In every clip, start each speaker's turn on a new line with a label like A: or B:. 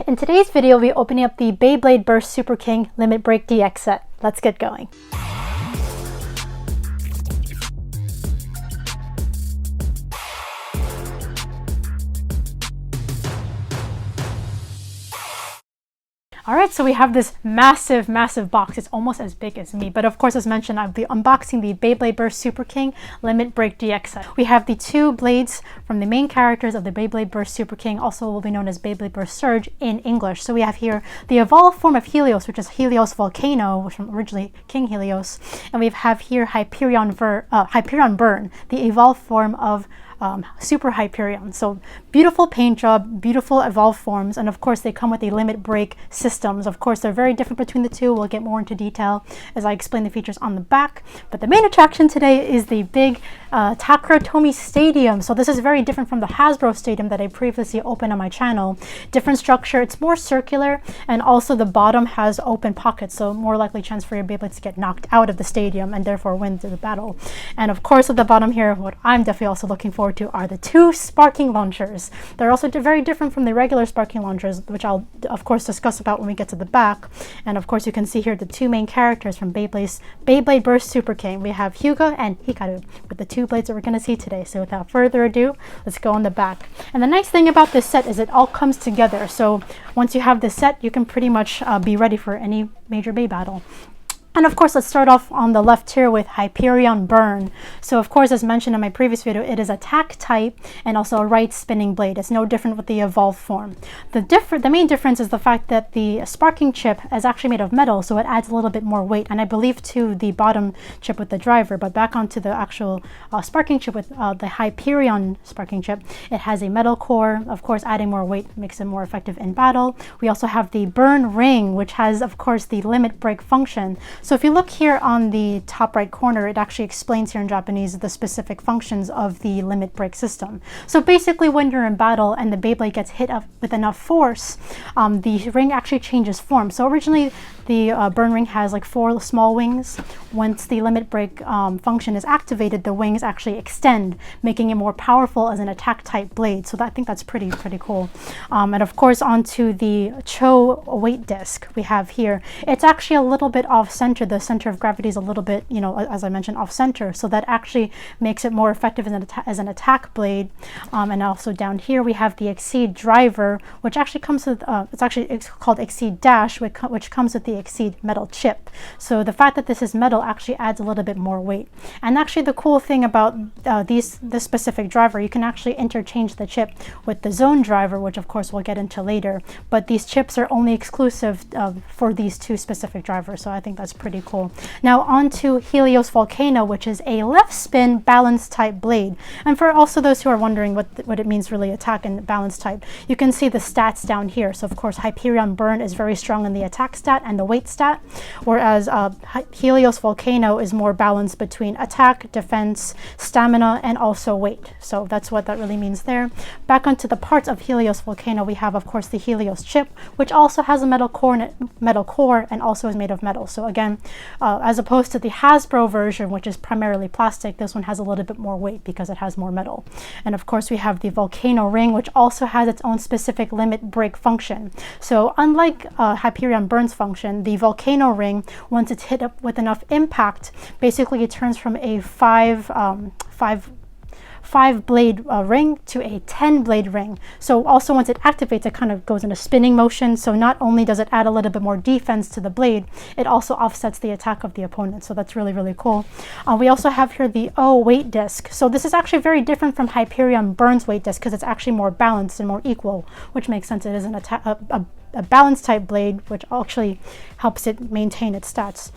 A: In today's video, we're opening up the Beyblade Burst Super King Limit Break DX set. Let's get going. Alright, so we have this massive box. It's almost as big as me. But of course, as mentioned, I'll be unboxing the Beyblade Burst Super King Limit Break DX set. We have the two blades from the main characters of the Beyblade Burst Super King, also will be known as Beyblade Burst Surge in English. So we have here the evolved form of Helios, which is Helios Volcano, which was originally King Helios. And we have here Hyperion Burn, the evolved form of Super Hyperion. So beautiful paint job, beautiful evolved forms, and of course they come with a limit break systems. Of course they're very different between the two. We'll get more into detail as I explain the features on the back. But the main attraction today is the big Takara Stadium. So this is very different from the Hasbro Stadium that I previously opened on my channel. Different structure, it's more circular, and also the bottom has open pockets, so more likely chance for your Beyblades to get knocked out of the stadium and therefore win the battle. And of course at the bottom here, what I'm definitely also looking forward to are the two sparking launchers. They're also very different from the regular sparking launchers, which I'll of course discuss about when we get to the back. And of course you can see here the two main characters from Beyblade Burst Super King. We have Hyuga and Hikaru with the two blades that we're going to see today. So without further ado, let's go on the back. And the nice thing about this set is it all comes together. So once you have this set, you can pretty much be ready for any major Bey battle. And of course, let's start off on the left here with Hyperion Burn. So of course, as mentioned in my previous video, it is attack type and also a right spinning blade. It's no different with the evolved form. The main difference is the fact that the sparking chip is actually made of metal, so it adds a little bit more weight. And I believe too the bottom chip with the driver, but back onto the actual sparking chip with the Hyperion sparking chip, it has a metal core. Of course, adding more weight makes it more effective in battle. We also have the Burn Ring, which has of course the limit break function. So if you look here on the top right corner, it actually explains here in Japanese the specific functions of the limit break system. So basically when you're in battle and the Beyblade gets hit up with enough force, the ring actually changes form. So originally the Burn Ring has like 4 small wings. Once the limit break function is activated, the wings actually extend, making it more powerful as an attack type blade. So I think that's pretty cool. And of course onto the Cho weight disc we have here. It's actually a little bit off center. The center of gravity is a little bit, as I mentioned, off center. So that actually makes it more effective as an attack blade. And also down here we have the Exceed driver, which actually comes with, it's called Exceed Dash, which comes with the Exceed metal chip. So the fact that this is metal actually adds a little bit more weight. And actually the cool thing about this specific driver, you can actually interchange the chip with the Zone driver, which of course we'll get into later. But these chips are only exclusive for these two specific drivers. So I think that's pretty cool. Now on to Helios Volcano, which is a left spin balance type blade. And for also those who are wondering what it means really attack and balance type, you can see the stats down here. So of course Hyperion Burn is very strong in the attack stat and the weight stat, whereas Helios Volcano is more balanced between attack, defense, stamina, and also weight. So that's what that really means there. Back onto the parts of Helios Volcano, we have of course the Helios chip, which also has a metal core and also is made of metal. So again, as opposed to the Hasbro version, which is primarily plastic, this one has a little bit more weight because it has more metal. And of course we have the Volcano Ring, which also has its own specific limit break function. So unlike Hyperion Burn's function, the Volcano Ring, once it's hit up with enough impact, basically it turns from a 5 blade ring to a 10 blade ring. So also once it activates, it kind of goes in a spinning motion. So not only does it add a little bit more defense to the blade, it also offsets the attack of the opponent. So that's really cool. We also have here the O weight disc. So this is actually very different from Hyperion Burn's weight disc because it's actually more balanced and more equal, which makes sense. It is a balance type blade, which actually helps it maintain its stats.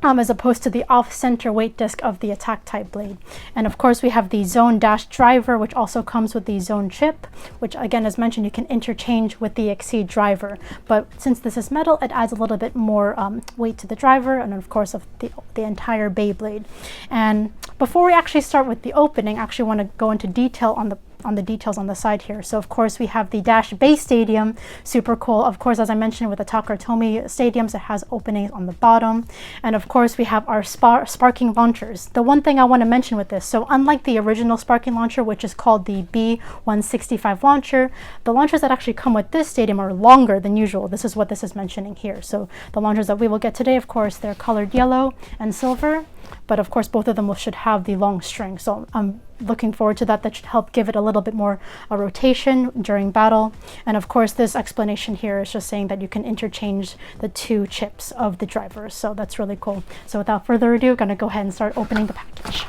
A: As opposed to the off-center weight disc of the attack type blade. And of course we have the Zone Dash driver, which also comes with the Zone chip, which again, as mentioned, you can interchange with the Exceed driver. But since this is metal, it adds a little bit more weight to the driver and of course of the entire Beyblade. And before we actually start with the opening, I actually want to go into detail on on the details on the side here. So of course we have the Dash base stadium, super cool. Of course, as I mentioned with the Takara stadiums, it has openings on the bottom. And of course we have our sparking launchers. The one thing I want to mention with this, so unlike the original sparking launcher, which is called the B165 launcher, the launchers that actually come with this stadium are longer than usual. This is what this is mentioning here. So the launchers that we will get today, of course, they're colored yellow and silver, but of course both of them should have the long string. So I'm looking forward to that. That should help give it a little bit more rotation during battle. And of course this explanation here is just saying that you can interchange the two chips of the drivers. So that's really cool. So without further ado, I'm gonna go ahead and start opening the package.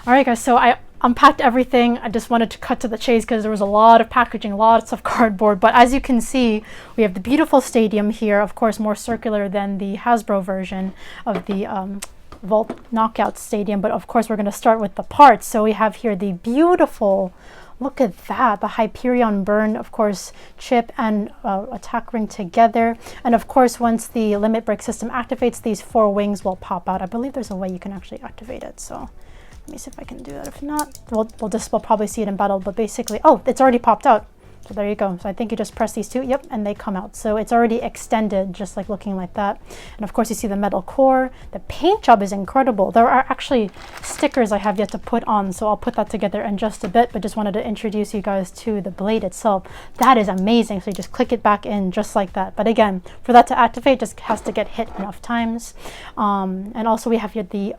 A: All right guys, so I unpacked everything. I just wanted to cut to the chase because there was a lot of packaging, lots of cardboard. But as you can see, we have the beautiful stadium here, of course more circular than the Hasbro version of the Vault Knockout Stadium. But of course we're going to start with the parts. So we have here the beautiful, look at that, the Hyperion Burn, of course, chip and attack ring together. And of course, once the limit break system activates, these 4 wings will pop out. I believe there's a way you can actually activate it. So let me see if I can do that. If not, we'll probably see it in battle. But basically, oh, it's already popped out. So there you go. So I think you just press these 2, yep, and they come out. So it's already extended, just like looking like that. And of course you see the metal core. The paint job is incredible. There are actually stickers I have yet to put on, so I'll put that together in just a bit, but just wanted to introduce you guys to the blade itself. That is amazing. So you just click it back in just like that. But again, for that to activate, just has to get hit enough times. And also we have here the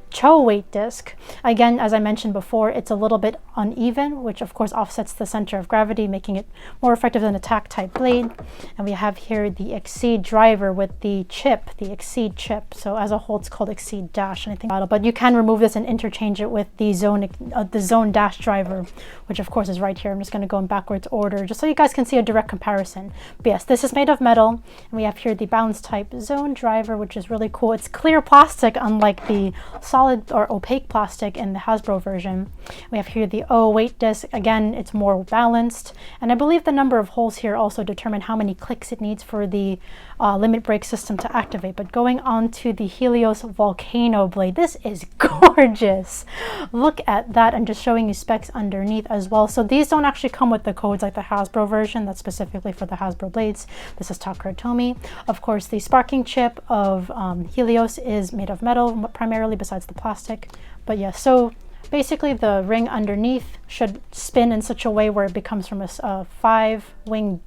A: Cho weight disc. Again, as I mentioned before, it's a little bit uneven, which of course offsets the center of gravity, making it more effective than attack type blade. And we have here the Exceed driver with the chip, the Exceed chip. So as a whole, it's called Exceed Dash, and I think, but you can remove this and interchange it with the Zone Dash driver, which of course is right here. I'm just going to go in backwards order, just so you guys can see a direct comparison. But yes, this is made of metal, and we have here the Balance type Zone driver, which is really cool. It's clear plastic, unlike the solid or opaque plastic in the Hasbro version. We have here the weight disc. Again, it's more balanced. And I believe the number of holes here also determine how many clicks it needs for the limit break system to activate. But going on to the Helios Volcano blade, this is gorgeous. Look at that, and just showing you specs underneath as well. So these don't actually come with the codes like the Hasbro version. That's specifically for the Hasbro blades. This is Takara. Of course, the sparking chip of Helios is made of metal primarily, besides the plastic. But yeah, so basically the ring underneath should spin in such a way where it becomes from a 5-blade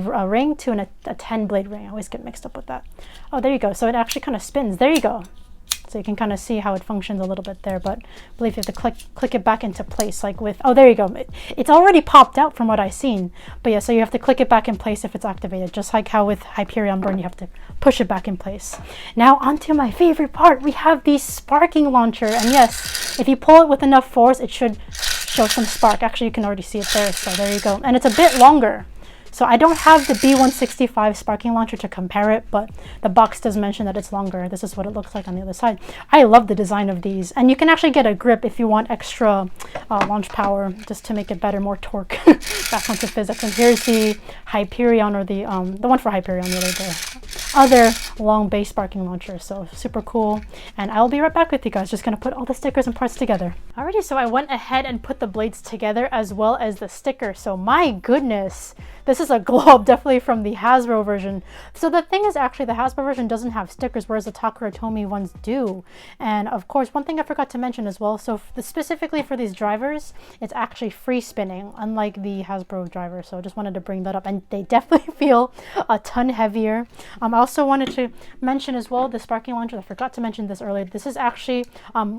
A: ring to a 10-blade ring. I always get mixed up with that. Oh, there you go. So it actually kind of spins. There you go. So you can kind of see how it functions a little bit there, but I believe you have to click it back into place, like with, oh, there you go. It's already popped out from what I've seen. But yeah, so you have to click it back in place if it's activated, just like how with Hyperion Burn, you have to push it back in place. Now onto my favorite part. We have the sparking launcher, and yes, if you pull it with enough force, it should show some spark. Actually, you can already see it there, so there you go. And it's a bit longer. So I don't have the B165 sparking launcher to compare it, but the box does mention that it's longer. This is what it looks like on the other side. I love the design of these, and you can actually get a grip if you want extra launch power, just to make it better, more torque. Back onto physics. And here's the Hyperion, or the one for Hyperion, really, the other long base sparking launcher. So super cool. And I'll be right back with you guys. Just gonna put all the stickers and parts together. Alrighty, so I went ahead and put the blades together as well as the sticker. So my goodness, this is a glow up, definitely from the Hasbro version. So the thing is, actually the Hasbro version doesn't have stickers, whereas the Takara ones do. And of course, one thing I forgot to mention as well, so specifically for these drivers, it's actually free spinning, unlike the Hasbro driver. So I just wanted to bring that up, and they definitely feel a ton heavier. I also wanted to mention as well the sparking launcher. I forgot to mention this earlier. This is actually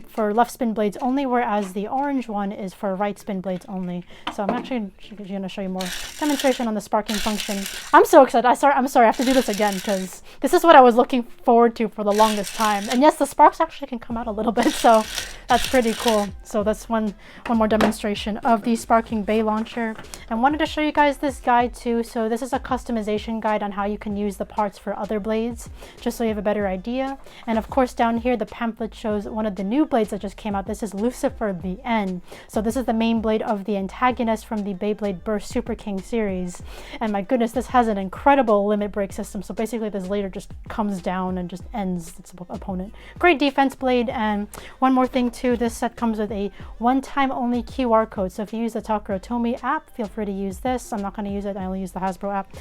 A: for left spin blades only, whereas the orange one is for right spin blades only. So I'm actually going to show you more demonstration on the sparking function. I'm so excited. I'm sorry, I have to do this again because this is what I was looking forward to for the longest time. And yes, the sparks actually can come out a little bit, so that's pretty cool. So that's one more demonstration of the sparking bay launcher. And wanted to show you guys this guide too. So this is a customization guide on how you can use the parts for other other blades, just so you have a better idea. And of course down here the pamphlet shows one of the new blades that just came out. This is Lucifer the End. So this is the main blade of the antagonist from the Beyblade Burst Super King series. And my goodness, this has an incredible limit break system. So basically this laser just comes down and just ends its opponent. Great defense blade. And one more thing too, this set comes with a one-time only QR code. So if you use the Takara Tomy app, feel free to use this. I'm not going to use it. I only use the Hasbro app.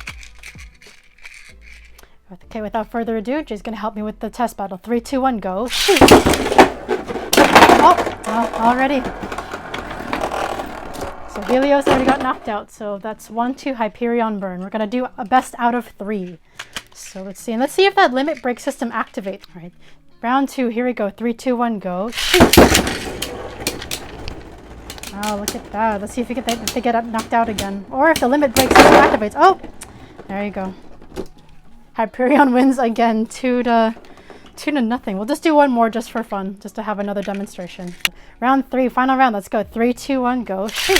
A: Okay, without further ado, Jay's going to help me with the test battle. 3, 2, 1, go. Shoot! Oh, already. So Helios already got knocked out. So that's 1, 2, Hyperion Burn. We're going to do a best out of 3. So let's see. And let's see if that limit break system activates. All right. Round 2, here we go. 3, 2, 1, go. Shoot! Oh, look at that. Let's see if they get knocked out again. Or if the limit break system activates. Oh! There you go. Hyperion wins again, 2 to nothing. We'll just do one more just for fun, just to have another demonstration. Round 3, final round. Let's go. 3, 2, 1, go. Shoot!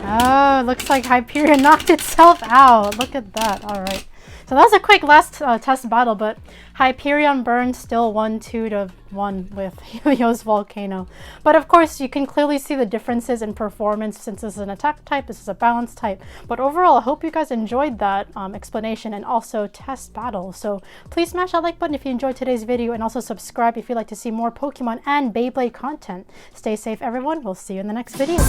A: Oh, looks like Hyperion knocked itself out. Look at that. All right. So that was a quick last test battle, but Hyperion Burn still won 2 to 1 with Helios Volcano. But of course, you can clearly see the differences in performance since this is an attack type, this is a balance type. But overall, I hope you guys enjoyed that explanation and also test battle. So please smash that like button if you enjoyed today's video, and also subscribe if you'd like to see more Pokemon and Beyblade content. Stay safe, everyone. We'll see you in the next video.